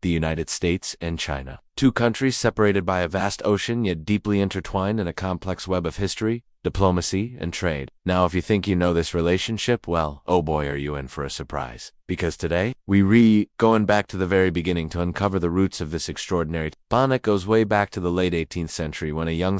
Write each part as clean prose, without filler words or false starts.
the United States and China. Two countries separated by a vast ocean yet deeply intertwined in a complex web of history, diplomacy, and trade. Now, if you think you know this relationship, well, oh boy, are you in for a surprise. Because today, going back to the very beginning to uncover the roots of this extraordinary bond that goes way back to the late 18th century when a young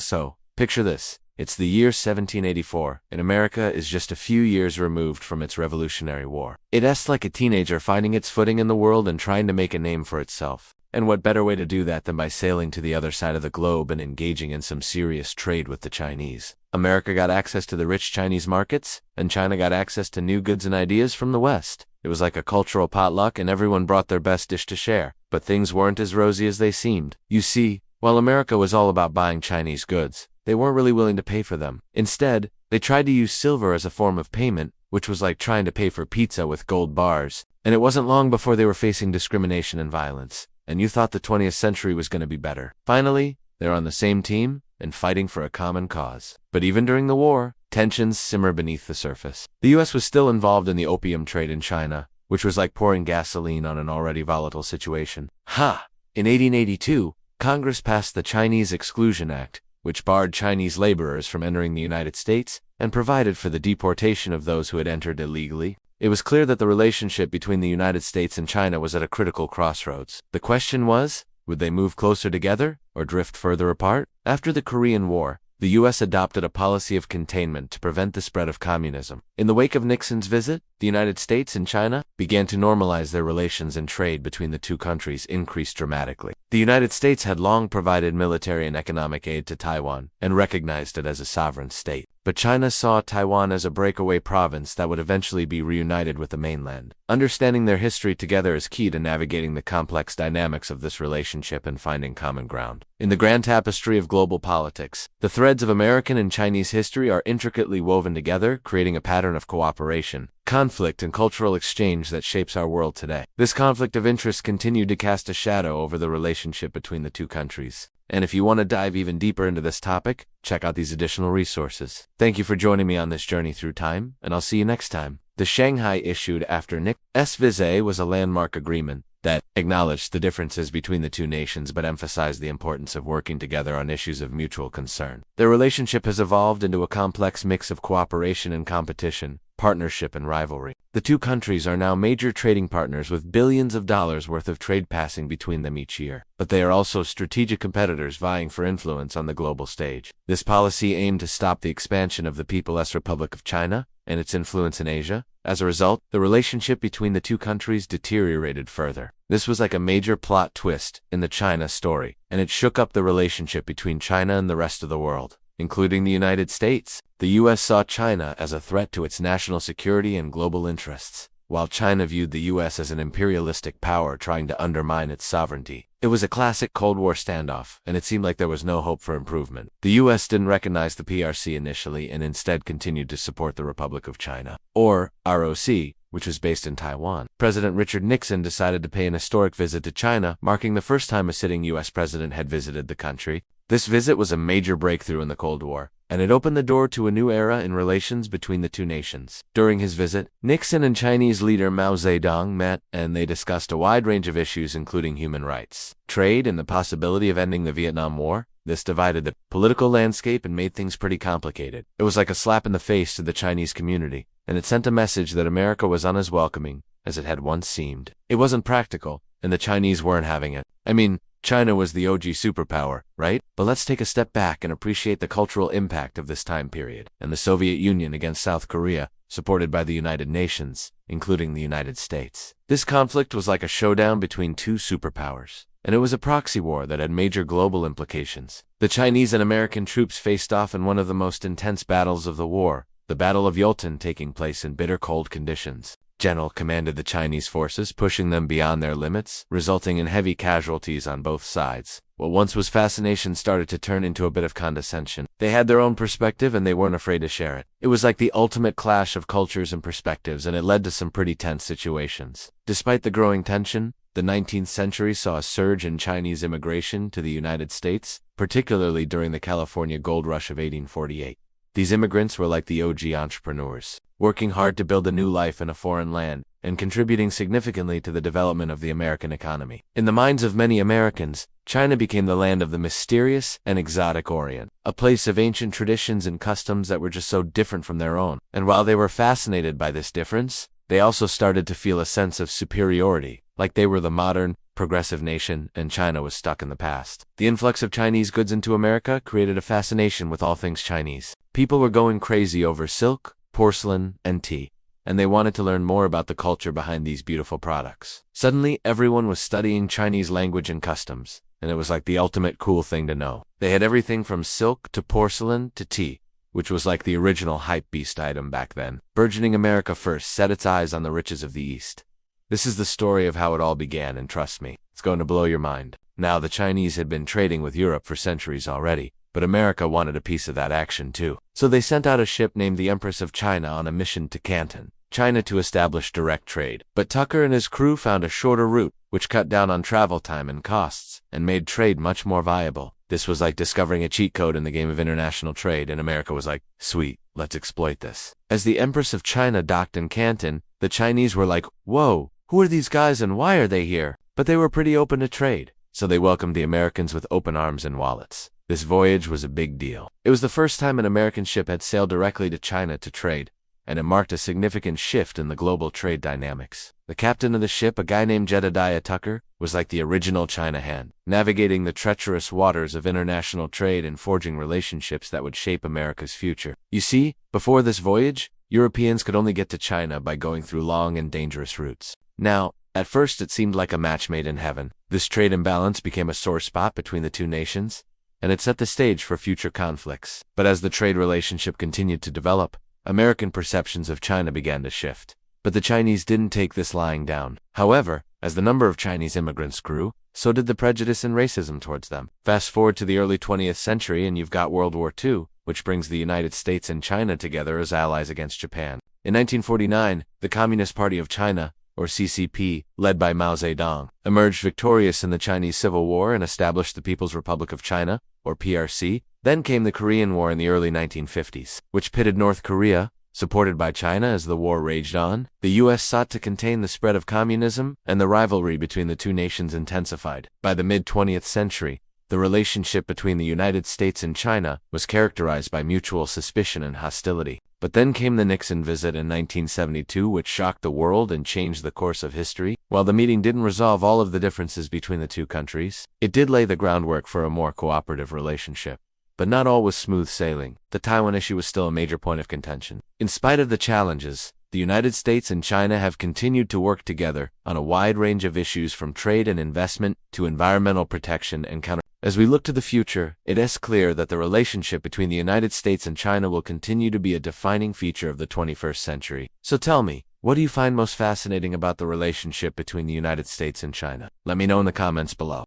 picture this. It's the year 1784, and America is just a few years removed from its Revolutionary War. It's like a teenager finding its footing in the world and trying to make a name for itself. And what better way to do that than by sailing to the other side of the globe and engaging in some serious trade with the Chinese? America got access to the rich Chinese markets, and China got access to new goods and ideas from the West. It was like a cultural potluck, and everyone brought their best dish to share. But things weren't as rosy as they seemed. You see, while America was all about buying Chinese goods, they weren't really willing to pay for them. Instead, they tried to use silver as a form of payment, which was like trying to pay for pizza with gold bars. And it wasn't long before they were facing discrimination and violence. And you thought the 20th century was going to be better. Finally, they're on the same team and fighting for a common cause. But even during the war, tensions simmer beneath the surface. The U.S. was still involved in the opium trade in China, which was like pouring gasoline on an already volatile situation. In 1882, Congress passed the Chinese Exclusion Act, which barred Chinese laborers from entering the United States and provided for the deportation of those who had entered illegally. It was clear that the relationship between the United States and China was at a critical crossroads. The question was, would they move closer together or drift further apart? After the Korean War, the U.S. adopted a policy of containment to prevent the spread of communism. In the wake of Nixon's visit, the United States and China began to normalize their relations, and trade between the two countries increased dramatically. The United States had long provided military and economic aid to Taiwan and recognized it as a sovereign state. But China saw Taiwan as a breakaway province that would eventually be reunited with the mainland. Understanding their history together is key to navigating the complex dynamics of this relationship and finding common ground. In the grand tapestry of global politics, the threads of American and Chinese history are intricately woven together, creating a pattern of cooperation, conflict, and cultural exchange that shapes our world today. This conflict of interest continued to cast a shadow over the relationship between the two countries. And if you want to dive even deeper into this topic, check out these additional resources. Thank you for joining me on this journey through time, and I'll see you next time. The Shanghai issued after Nixon's visit was a landmark agreement that acknowledged the differences between the two nations but emphasized the importance of working together on issues of mutual concern. Their relationship has evolved into a complex mix of cooperation and competition, partnership and rivalry. The two countries are now major trading partners with billions of dollars worth of trade passing between them each year. But they are also strategic competitors vying for influence on the global stage. This policy aimed to stop the expansion of the People's Republic of China and its influence in Asia. As a result, the relationship between the two countries deteriorated further. This was like a major plot twist in the China story, and it shook up the relationship between China and the rest of the world, including the United States. The U.S. saw China as a threat to its national security and global interests, while China viewed the U.S. as an imperialistic power trying to undermine its sovereignty. It was a classic Cold War standoff, and it seemed like there was no hope for improvement. The U.S. didn't recognize the PRC initially and instead continued to support the Republic of China, or ROC, which was based in Taiwan. President Richard Nixon decided to pay an historic visit to China, marking the first time a sitting U.S. president had visited the country. This visit was a major breakthrough in the Cold War, and it opened the door to a new era in relations between the two nations. During his visit, Nixon and Chinese leader Mao Zedong met, and they discussed a wide range of issues including human rights, trade, and the possibility of ending the Vietnam War. This divided the political landscape and made things pretty complicated. It was like a slap in the face to the Chinese community, and it sent a message that America was not as welcoming as it had once seemed. It wasn't practical, and the Chinese weren't having it. I mean, China was the OG superpower, right? But let's take a step back and appreciate the cultural impact of this time period, and the Soviet Union against South Korea, supported by the United Nations, including the United States. This conflict was like a showdown between two superpowers, and it was a proxy war that had major global implications. The Chinese and American troops faced off in one of the most intense battles of the war, the Battle of Yulton, taking place in bitter cold conditions. General commanded the Chinese forces, pushing them beyond their limits, resulting in heavy casualties on both sides. What once was fascination started to turn into a bit of condescension. They had their own perspective and they weren't afraid to share it. It was like the ultimate clash of cultures and perspectives, and it led to some pretty tense situations. Despite the growing tension, the 19th century saw a surge in Chinese immigration to the United States, particularly during the California Gold Rush of 1848. These immigrants were like the OG entrepreneurs, working hard to build a new life in a foreign land, and contributing significantly to the development of the American economy. In the minds of many Americans, China became the land of the mysterious and exotic Orient, a place of ancient traditions and customs that were just so different from their own. And while they were fascinated by this difference, they also started to feel a sense of superiority, like they were the modern, progressive nation and China was stuck in the past. The influx of Chinese goods into America created a fascination with all things Chinese. People were going crazy over silk, porcelain, and tea, and they wanted to learn more about the culture behind these beautiful products. Suddenly, everyone was studying Chinese language and customs, and it was like the ultimate cool thing to know. They had everything from silk to porcelain to tea, which was like the original hype-beast item back then. Burgeoning America first set its eyes on the riches of the East. This is the story of how it all began, and trust me, it's going to blow your mind. Now, the Chinese had been trading with Europe for centuries already, but America wanted a piece of that action too. So they sent out a ship named the Empress of China on a mission to Canton, China, to establish direct trade. But Tucker and his crew found a shorter route, which cut down on travel time and costs, and made trade much more viable. This was like discovering a cheat code in the game of international trade, and America was like, sweet, let's exploit this. As the Empress of China docked in Canton, the Chinese were like, whoa, who are these guys and why are they here? But they were pretty open to trade, so they welcomed the Americans with open arms and wallets. This voyage was a big deal. It was the first time an American ship had sailed directly to China to trade, and it marked a significant shift in the global trade dynamics. The captain of the ship, a guy named Jedediah Tucker, was like the original China hand, navigating the treacherous waters of international trade and forging relationships that would shape America's future. You see, before this voyage, Europeans could only get to China by going through long and dangerous routes. Now, at first it seemed like a match made in heaven. This trade imbalance became a sore spot between the two nations, and it set the stage for future conflicts. But as the trade relationship continued to develop, American perceptions of China began to shift. But the Chinese didn't take this lying down. However, as the number of Chinese immigrants grew, so did the prejudice and racism towards them. Fast forward to the early 20th century and you've got World War II, which brings the United States and China together as allies against Japan. In 1949, the Communist Party of China, or CCP, led by Mao Zedong, emerged victorious in the Chinese Civil War and established the People's Republic of China, or PRC. Then came the Korean War in the early 1950s, which pitted North Korea, supported by China as the war raged on. The U.S. sought to contain the spread of communism, and the rivalry between the two nations intensified. By the mid-20th century, the relationship between the United States and China was characterized by mutual suspicion and hostility. But then came the Nixon visit in 1972, which shocked the world and changed the course of history. While the meeting didn't resolve all of the differences between the two countries, it did lay the groundwork for a more cooperative relationship. But not all was smooth sailing. The Taiwan issue was still a major point of contention. In spite of the challenges, the United States and China have continued to work together on a wide range of issues, from trade and investment to environmental protection and counter. As we look to the future, it is clear that the relationship between the United States and China will continue to be a defining feature of the 21st century. So tell me, what do you find most fascinating about the relationship between the United States and China? Let me know in the comments below.